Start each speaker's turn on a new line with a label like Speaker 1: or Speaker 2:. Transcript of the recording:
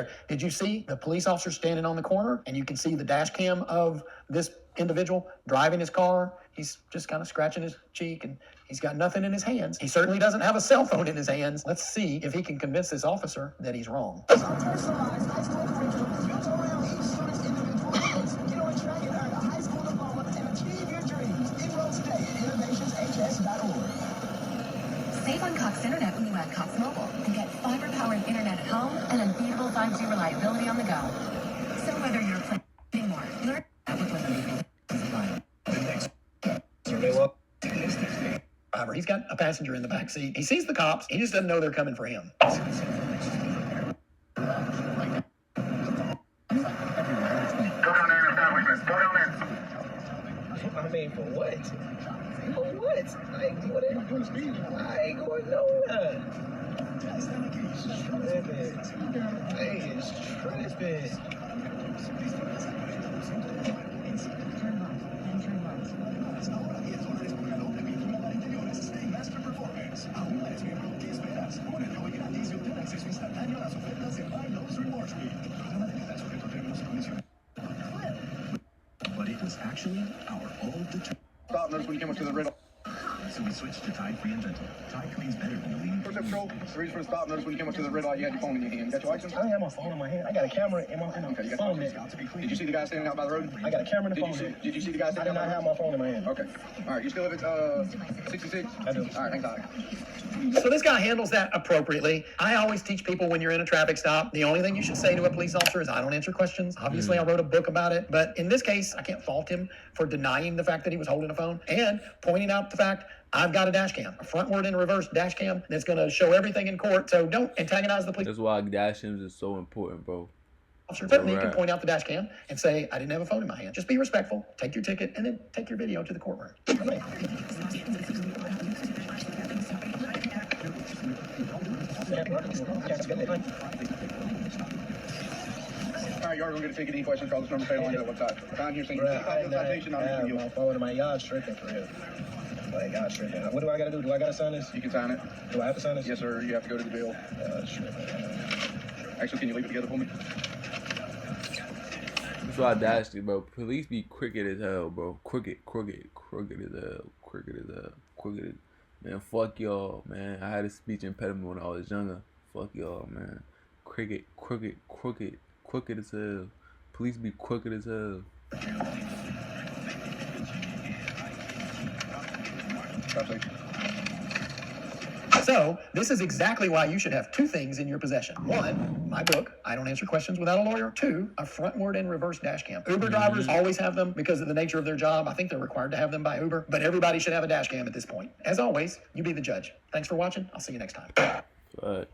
Speaker 1: there. Did you see the police officer standing on the corner? And you can see the dash cam of this individual driving his car. He's just kind of scratching his cheek and he's got nothing in his hands. He certainly doesn't have a cell phone in his hands. Let's see if he can convince this officer that he's wrong.
Speaker 2: Save on Cox Internet when you add Cox Mobile and get fiber-powered internet at home and unbeatable 5G reliability on the go. So whether you're playing more, learn
Speaker 1: However, he's got a passenger in the back seat. He sees the cops. He just doesn't know they're coming for him.
Speaker 3: Go down there and establishment. Go down there.
Speaker 4: I mean, for what? For what? I ain't going nowhere.
Speaker 5: But it was actually our old detergent.
Speaker 3: Stop notice when you came up to the red.
Speaker 5: So we switched to Tide Free Inventor. Tide cleans better than the leading.
Speaker 3: First patrol, the reason for the stop notice when you came up to the red light, you had your phone in your hand. You got your license?
Speaker 4: I don't have my phone in my hand. I got a camera in my
Speaker 3: Okay, you got
Speaker 4: phone.
Speaker 3: your license. Did you see the guy standing out by the road?
Speaker 4: I got a camera in the phone.
Speaker 3: Did you see the guy
Speaker 4: I
Speaker 3: standing
Speaker 4: did
Speaker 3: out by
Speaker 4: not
Speaker 3: the road?
Speaker 4: have my phone in my hand.
Speaker 3: Okay. All right, you still live at 66?
Speaker 4: I do.
Speaker 3: All right, thanks, Doc.
Speaker 1: So this guy handles that appropriately. I always teach people when you're in a traffic stop, the only thing you should say to a police officer is, I don't answer questions. Obviously, I wrote a book about it. But in this case, I can't fault him for denying the fact that he was holding a phone and pointing out the fact I've got a dash cam, a frontward and reverse dash cam that's going to show everything in court. So don't antagonize the police.
Speaker 6: That's why dash cams is so important, bro.
Speaker 1: Officer, certainly you can point out the dash cam and say, I didn't have a phone in my hand. Just be respectful, take your ticket, and then take your video to the courtroom.
Speaker 3: All right, you are going to get a ticket. Any questions? Call this number. Stay on the website. Down here saying you take a citation. I'll give you
Speaker 4: my phone in my yard stripping for real. Like, yard stripping. What do I got to do? Do I got to sign this?
Speaker 3: You can sign it.
Speaker 4: Do I have to sign this?
Speaker 3: Yes, sir. You have to go to the bill. Actually, can you leave it together for me?
Speaker 6: That's why I dashed it, bro. Police be crooked as hell, bro. Crooked as hell. Man, fuck y'all, man. I had a speech impediment when I was younger. Fuck y'all, man. Crooked as hell. Police be crooked as hell.
Speaker 1: So this is exactly why you should have two things in your possession. One, my book, I Don't Answer Questions Without a Lawyer. Two, a frontward and reverse dash cam. Uber drivers always have them because of the nature of their job. I think they're required to have them by Uber, but everybody should have a dash cam at this point. As always, you be the judge. Thanks for watching. I'll see you next time.
Speaker 6: Right.